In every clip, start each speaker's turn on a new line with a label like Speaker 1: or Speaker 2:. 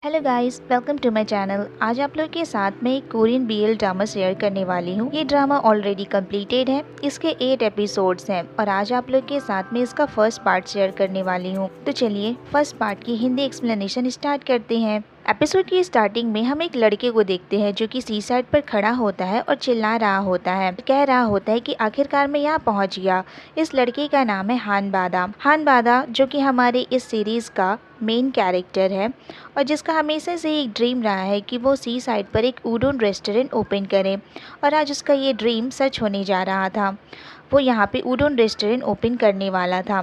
Speaker 1: Hello guys, welcome to my channel. आज आप लोग के साथ में एक कोरियन बीएल ड्रामा शेयर करने वाली हूँ। ये ड्रामा ऑलरेडी कंप्लीटेड है, इसके 8 एपिसोड्स हैं और आज आप लोग के साथ में इसका फर्स्ट पार्ट शेयर करने वाली हूँ। तो चलिए फर्स्ट पार्ट की हिंदी एक्सप्लेनेशन स्टार्ट करते हैं। एपिसोड की स्टार्टिंग में हम एक लड़के को देखते हैं जो कि सी साइड पर खड़ा होता है और चिल्ला रहा होता है, कह रहा होता है कि आखिरकार मैं यहाँ पहुँच गया। इस लड़के का नाम है हान बादा। हान बादा जो कि हमारे इस सीरीज का मेन कैरेक्टर है और जिसका हमेशा से एक ड्रीम रहा है कि वो सी साइड पर एक उडोन रेस्टोरेंट ओपन करे और आज उसका ये ड्रीम सच होने जा रहा था। वो यहाँ पे उडोन रेस्टोरेंट ओपन करने वाला था।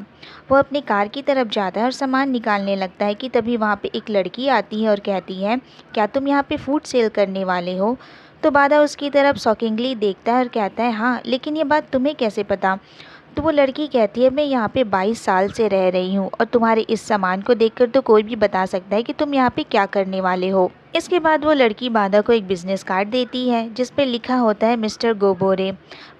Speaker 1: वो अपनी कार की तरफ जाता है और सामान निकालने लगता है कि तभी वहाँ पे एक लड़की आती है और कहती है, क्या तुम यहाँ पे फूड सेल करने वाले हो? तो बादा उसकी तरफ शॉकिंगली देखता है और कहता है, हाँ, लेकिन ये बात तुम्हें कैसे पता? तो वो लड़की कहती है, मैं यहाँ पे 22 साल से रह रही हूँ और तुम्हारे इस सामान को देखकर तो कोई भी बता सकता है कि तुम यहाँ पे क्या करने वाले हो। इसके बाद वो लड़की बादा को एक बिजनेस कार्ड देती है जिस पे लिखा होता है मिस्टर गोबोरे।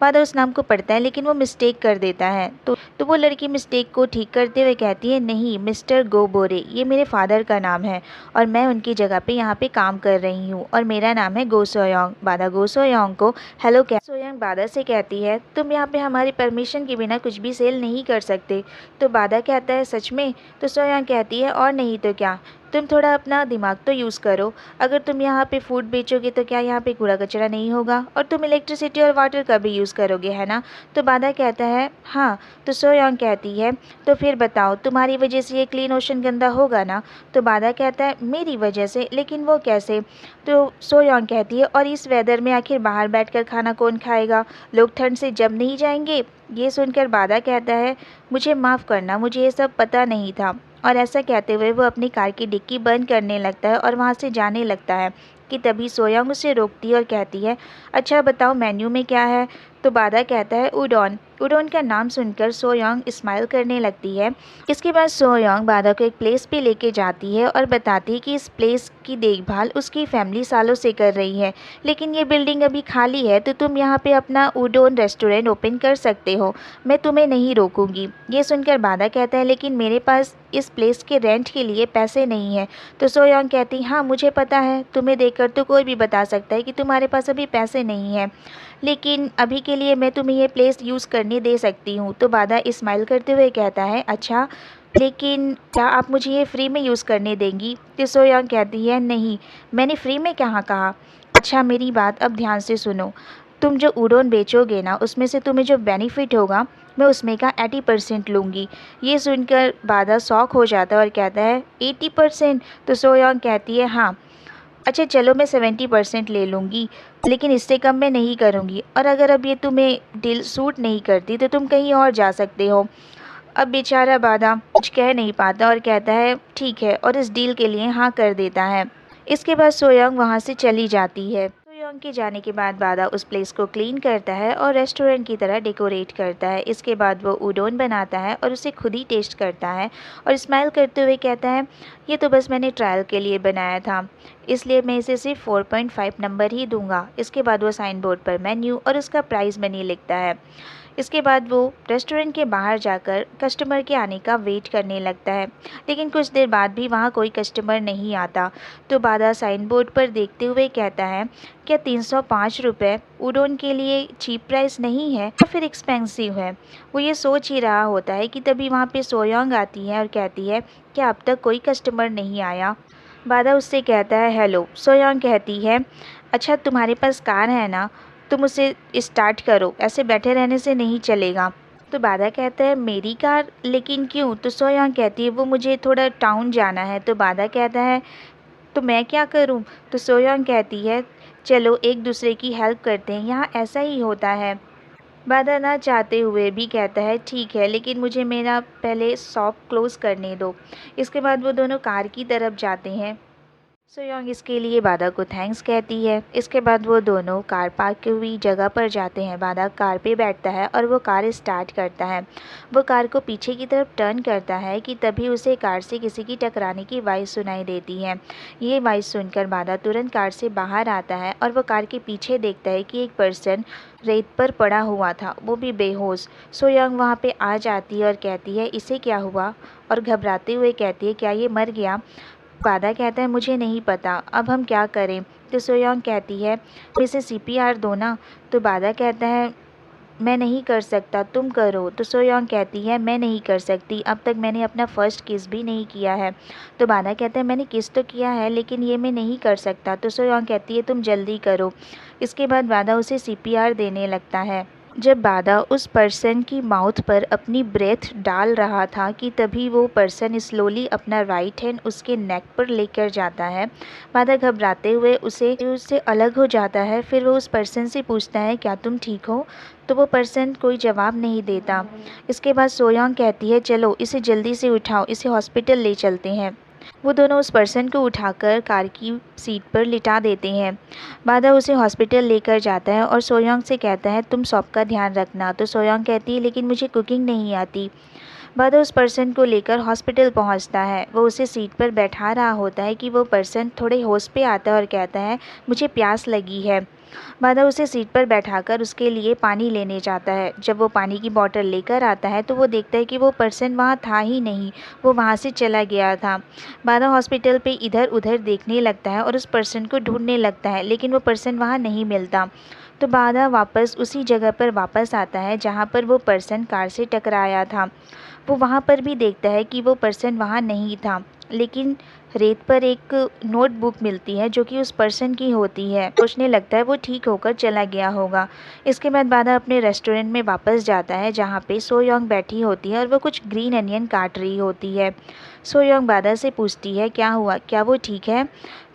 Speaker 1: बादा उस नाम को पढ़ता है लेकिन वो मिस्टेक कर देता है। तो वो लड़की मिस्टेक को ठीक करते हुए कहती है, नहीं, मिस्टर गोबोरे ये मेरे फादर का नाम है और मैं उनकी जगह पे यहाँ पे काम कर रही हूँ और मेरा नाम है गो सोयोंग। बादा गो सोयोंग को हेलो कह सोयोंग बादा से कहती है, तुम यहाँ पे हमारी परमिशन के बिना कुछ भी सेल नहीं कर सकते। तो बादा कहता है, सच में? तो सोयोंग कहती है, और नहीं तो क्या, तुम थोड़ा अपना दिमाग तो यूज़ करो। अगर तुम यहाँ पे फूड बेचोगे तो क्या यहाँ पे कूड़ा कचरा नहीं होगा? और तुम इलेक्ट्रिसिटी और वाटर का भी यूज़ करोगे, है ना? तो बादा कहता है, हाँ। तो सोयोंग कहती है, तो फिर बताओ, तुम्हारी वजह से ये क्लीन ओशन गंदा होगा ना? तो बादा कहता है, मेरी वजह से? लेकिन वो कैसे? तो सोयोंग कहती है, और इस वेदर में आखिर बाहर बैठकर खाना कौन खाएगा? लोग ठंड से जम नहीं जाएंगे? ये सुनकर बादा कहता है, मुझे माफ़ करना, मुझे ये सब पता नहीं था। और ऐसा कहते हुए वो अपनी कार की डिक्की बंद करने लगता है और वहाँ से जाने लगता है कि तभी सोयोंग उसे रोकती है और कहती है, अच्छा बताओ मेन्यू में क्या है? तो बादा कहता है, उडोन। उडोन का नाम सुनकर सोयोंग स्माइल करने लगती है। इसके बाद सोयोंग बादा को एक प्लेस पे लेके जाती है और बताती है कि इस प्लेस की देखभाल उसकी फैमिली सालों से कर रही है, लेकिन ये बिल्डिंग अभी खाली है तो तुम यहाँ पे अपना उडोन रेस्टोरेंट ओपन कर सकते हो, मैं तुम्हें नहीं रोकूंगी। ये सुनकर बादा कहता है, लेकिन मेरे पास इस प्लेस के रेंट के लिए पैसे नहीं है। तो सोयोंग कहती, हाँ मुझे पता है, तुम्हें देखकर तो कोई भी बता सकता है कि तुम्हारे पास अभी पैसे नहीं है, लेकिन अभी के लिए मैं तुम्हें ये प्लेस यूज़ करने दे सकती हूँ। तो बादा स्माइल करते हुए कहता है, अच्छा, लेकिन क्या आप मुझे ये फ्री में यूज़ करने देंगी? तो सोयोंग कहती है, नहीं, मैंने फ्री में कहाँ कहा। अच्छा, मेरी बात अब ध्यान से सुनो, तुम जो उडोन बेचोगे ना उसमें से तुम्हें जो बेनिफिट होगा मैं उसमें का 80% लूँगी। ये सुनकर बादा शॉक हो जाता है और कहता है, 80%? तो सोयोंग कहती है, हाँ। अच्छा चलो, मैं 70% ले लूँगी, लेकिन इससे कम मैं नहीं करूँगी, और अगर अब ये तुम्हें डील सूट नहीं करती तो तुम कहीं और जा सकते हो। अब बेचारा बादा कुछ कह नहीं पाता और कहता है, ठीक है, और इस डील के लिए हाँ कर देता है। इसके बाद सोयोंग वहाँ से चली जाती है। सोयोंग के जाने के बाद बादा उस प्लेस को क्लीन करता है और रेस्टोरेंट की तरह डेकोरेट करता है। इसके बाद वो उडोन बनाता है और उसे खुद ही टेस्ट करता है और स्माइल करते हुए कहता है, ये तो बस मैंने ट्रायल के लिए बनाया था, इसलिए मैं इसे सिर्फ 4.5 नंबर ही दूंगा। इसके बाद वो साइन बोर्ड पर मेन्यू और उसका प्राइस मनी लिखता है। इसके बाद वो रेस्टोरेंट के बाहर जाकर कस्टमर के आने का वेट करने लगता है, लेकिन कुछ देर बाद भी वहाँ कोई कस्टमर नहीं आता। तो बादा साइन बोर्ड पर देखते हुए कहता है, क्या 305 रुपये उडोन के लिए चीप प्राइस नहीं है या फिर एक्सपेंसिव है? वो ये सोच ही रहा होता है कि तभी वहाँ पे सोयोंग आती है और कहती है, क्या अब तक कोई कस्टमर नहीं आया? बादा उससे कहता है, हेलो। सोयोंग कहती है, अच्छा तुम्हारे पास कार है ना, तुम उसे स्टार्ट करो, ऐसे बैठे रहने से नहीं चलेगा। तो बादा कहता है, मेरी कार? लेकिन क्यों? तो सोयोंग कहती है, वो मुझे थोड़ा टाउन जाना है। तो बादा कहता है, तो मैं क्या करूं? तो सोयोंग कहती है, चलो एक दूसरे की हेल्प करते हैं, यहाँ ऐसा ही होता है। बादा ना चाहते हुए भी कहता है, ठीक है, लेकिन मुझे मेरा पहले शॉप क्लोज़ करने दो। इसके बाद वो दोनों कार की तरफ जाते हैं। सोयोंग इसके लिए बादा को थैंक्स कहती है। इसके बाद वो दोनों कार पार्क की हुई जगह पर जाते हैं। बादा कार पे बैठता है और वो कार स्टार्ट करता है। वो कार को पीछे की तरफ टर्न करता है कि तभी उसे कार से किसी की टकराने की आवाज़ सुनाई देती है। ये आवाज़ सुनकर बादा तुरंत कार से बाहर आता है और वो कार के पीछे देखता है कि एक पर्सन रेत पर पड़ा हुआ था, वो भी बेहोश। सोयोंग वहाँ पे आ जाती है और कहती है, इसे क्या हुआ? और घबराते हुए कहती है, क्या ये मर गया? बादा कहता है मुझे नहीं पता, अब हम क्या करें। तो सोयोंग कहती है इसे CPR दो ना। तो बादा कहता है मैं नहीं कर सकता, तुम करो। तो सोयोंग कहती है मैं नहीं कर सकती, अब तक मैंने अपना फर्स्ट किस भी नहीं किया है। तो बादा कहता है मैंने किस तो किया है लेकिन ये मैं नहीं कर सकता। तो सोयोंग कहती है तुम जल्दी करो। इसके बाद बादा उसे CPR देने लगता है। जब बादा उस पर्सन की माउथ पर अपनी ब्रेथ डाल रहा था कि तभी वो पर्सन स्लोली अपना राइट हैंड उसके नेक पर लेकर जाता है। बादा घबराते हुए उससे अलग हो जाता है। फिर वो उस पर्सन से पूछता है क्या तुम ठीक हो। तो वो पर्सन कोई जवाब नहीं देता। इसके बाद सोयोंग कहती है चलो इसे जल्दी से उठाओ, इसे हॉस्पिटल ले चलते हैं। वो दोनों उस पर्सन को उठाकर कार की सीट पर लिटा देते हैं। बादा उसे हॉस्पिटल लेकर जाता है और सोयोंग से कहता है तुम सबका ध्यान रखना। तो सोयोंग कहती है लेकिन मुझे कुकिंग नहीं आती। बादा उस पर्सन को लेकर हॉस्पिटल पहुंचता है। वो उसे सीट पर बैठा रहा होता है कि वो पर्सन थोड़े होश पे आता है और कहता है मुझे प्यास लगी है। बादा उसे सीट पर बैठाकर उसके लिए पानी लेने जाता है। जब वो पानी की बोतल लेकर आता है तो वो देखता है कि वो पर्सन वहाँ था ही नहीं, वो वहाँ से चला गया था। बादा हॉस्पिटल पे इधर उधर देखने लगता है और उस पर्सन को ढूंढने लगता है लेकिन वो पर्सन वहाँ नहीं मिलता। तो बादा वापस उसी जगह पर वापस आता है जहाँ पर वो पर्सन कार से टकराया था। वो वहाँ पर भी देखता है कि वो पर्सन वहाँ नहीं था, लेकिन रेत पर एक नोटबुक मिलती है जो कि उस पर्सन की होती है। सोचने लगता है वो ठीक होकर चला गया होगा। इसके बाद बादा अपने रेस्टोरेंट में वापस जाता है जहाँ पे सोयोंग बैठी होती है और वो कुछ ग्रीन अनियन काट रही होती है। सोयोंग बादा से पूछती है क्या हुआ, क्या वो ठीक है।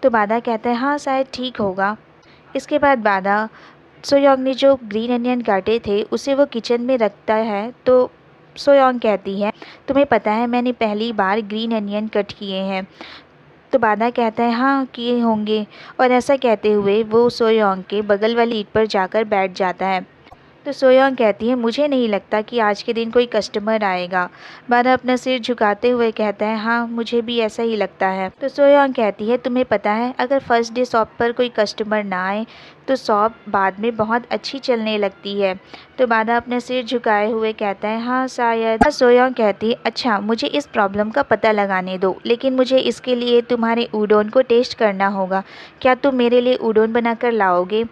Speaker 1: तो बादा कहता है हाँ शायद ठीक होगा। इसके बाद बादा सोयोंग ने जो ग्रीन अनियन काटे थे उसे वो किचन में रखता है। तो सोयोंग कहती है तुम्हें पता है मैंने पहली बार ग्रीन अनियन कट किए हैं। तो बादा कहता है हाँ किए होंगे। और ऐसा कहते हुए वो सोयोंग के बगल वाली ईंट पर जाकर बैठ जाता है। तो सोयोंग कहती है मुझे नहीं लगता कि आज के दिन कोई कस्टमर आएगा। बादा अपना सिर झुकाते हुए कहता है हाँ मुझे भी ऐसा ही लगता है। तो सोयोंग कहती है तुम्हें पता है अगर फर्स्ट डे शॉप पर कोई कस्टमर ना आए तो शॉप बाद में बहुत अच्छी चलने लगती है। तो बादा अपना सिर झुकाए हुए कहता है हाँ शायद। सोयोंग कहती है अच्छा मुझे इस प्रॉब्लम का पता लगाने दो, लेकिन मुझे इसके लिए तुम्हारे उडोन को टेस्ट करना होगा। क्या तुम मेरे लिए उडोन बनाकर लाओगे।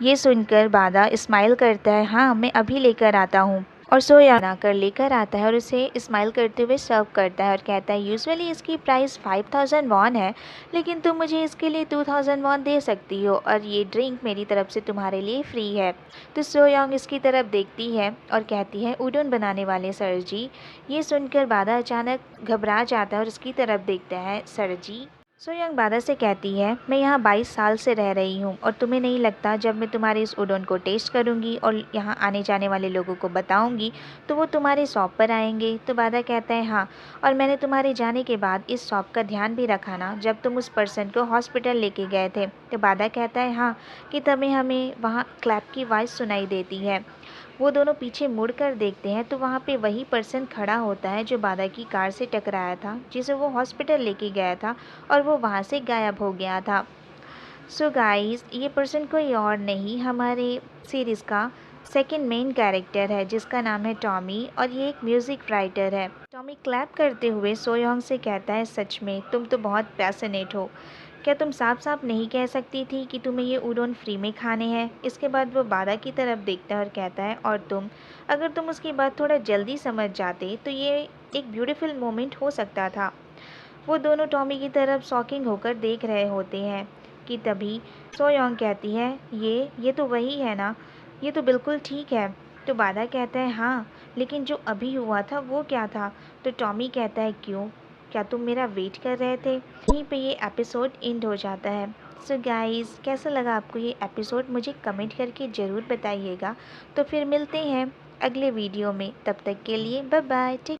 Speaker 1: ये सुनकर बादा स्माइल करता है हाँ मैं अभी लेकर आता हूँ। और सोया बनाकर लेकर आता है और उसे स्माइल करते हुए सर्व करता है और कहता है यूजुअली इसकी प्राइस 5000 वॉन है, लेकिन तुम मुझे इसके लिए 2000 वॉन दे सकती हो और ये ड्रिंक मेरी तरफ से तुम्हारे लिए फ्री है। तो सोयोंग इसकी तरफ देखती है और कहती है उडोन बनाने वाले सर जी। ये सुनकर बादा अचानक घबरा जाता है और इसकी तरफ देखता है सर जी। सोयोंग बादा से कहती है मैं यहाँ 22 साल से रह रही हूँ और तुम्हें नहीं लगता जब मैं तुम्हारे इस उडोन को टेस्ट करूँगी और यहाँ आने जाने वाले लोगों को बताऊँगी तो वो तुम्हारे शॉप पर आएंगे। तो बादा कहता है हाँ, और मैंने तुम्हारे जाने के बाद इस शॉप का ध्यान भी रखा ना जब तुम उस पर्सन को हॉस्पिटल लेके गए थे। तो बादा कहता है हाँ कि तभी हमें वहाँ क्लैप की आवाज़ सुनाई देती है। वो दोनों पीछे मुड़कर देखते हैं तो वहाँ पे वही पर्सन खड़ा होता है जो बादा की कार से टकराया था, जिसे वो हॉस्पिटल लेके गया था और वो वहाँ से गायब हो गया था। सो गाइस ये पर्सन कोई और नहीं हमारे सीरीज़ का सेकंड मेन कैरेक्टर है जिसका नाम है टॉमी और ये एक म्यूज़िक राइटर है। टॉमी क्लैप करते हुए सोयोंग से कहता है सच में तुम तो बहुत पैशनेट हो। क्या तुम साफ साफ नहीं कह सकती थी कि तुम्हें ये उडोन फ्री में खाने हैं। इसके बाद वो बादा की तरफ देखता है और कहता है और तुम, अगर तुम उसकी बात थोड़ा जल्दी समझ जाते तो ये एक ब्यूटीफुल मोमेंट हो सकता था। वो दोनों टॉमी की तरफ शॉकिंग होकर देख रहे होते हैं कि तभी सोयोंग कहती है ये तो वही है ना, ये तो बिल्कुल ठीक है। तो बादा कहता है हाँ, लेकिन जो अभी हुआ था वो क्या था। तो टॉमी कहता है क्यों, क्या तुम मेरा वेट कर रहे थे। यहीं पे ये एपिसोड एंड हो जाता है। सो गाइस कैसा लगा आपको ये एपिसोड मुझे कमेंट करके ज़रूर बताइएगा। तो फिर मिलते हैं अगले वीडियो में, तब तक के लिए बाय बाय।